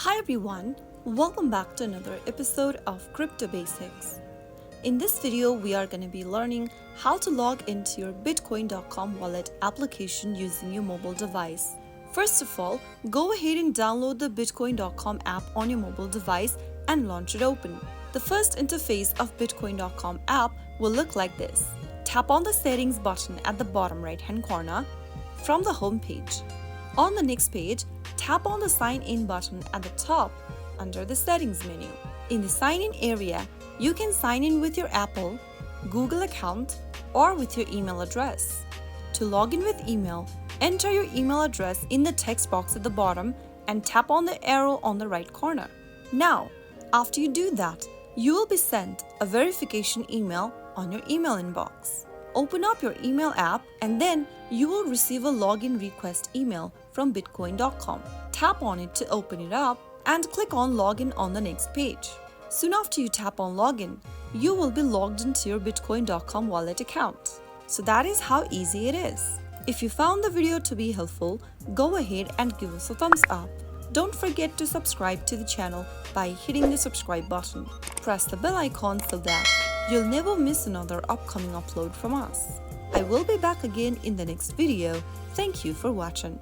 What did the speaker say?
Hi everyone, welcome back to another episode of Crypto Basics. In this video, we are going to be learning how to log into your Bitcoin.com wallet application using your mobile device. First of all, go ahead and download the Bitcoin.com app on your mobile device and launch it open. The first interface of Bitcoin.com app will look like this. Tap on the settings button at the bottom right hand corner from the home page. On the next page, tap on the sign in button at the top under the settings menu. In the sign in area, you can sign in with your Apple, Google account, or with your email address. To log in with email, enter your email address in the text box at the bottom and tap on the arrow on the right corner. Now, after you do that, you will be sent a verification email on your email inbox. Open up your email app and then you will receive a login request email from Bitcoin.com. Tap on it to open it up and click on Login on the next page. Soon after you tap on Login, you will be logged into your Bitcoin.com wallet account. So that is how easy it is. If you found the video to be helpful, go ahead and give us a thumbs up. Don't forget to subscribe to the channel by hitting the subscribe button. Press the bell icon so that you'll never miss another upcoming upload from us. I will be back again in the next video. Thank you for watching.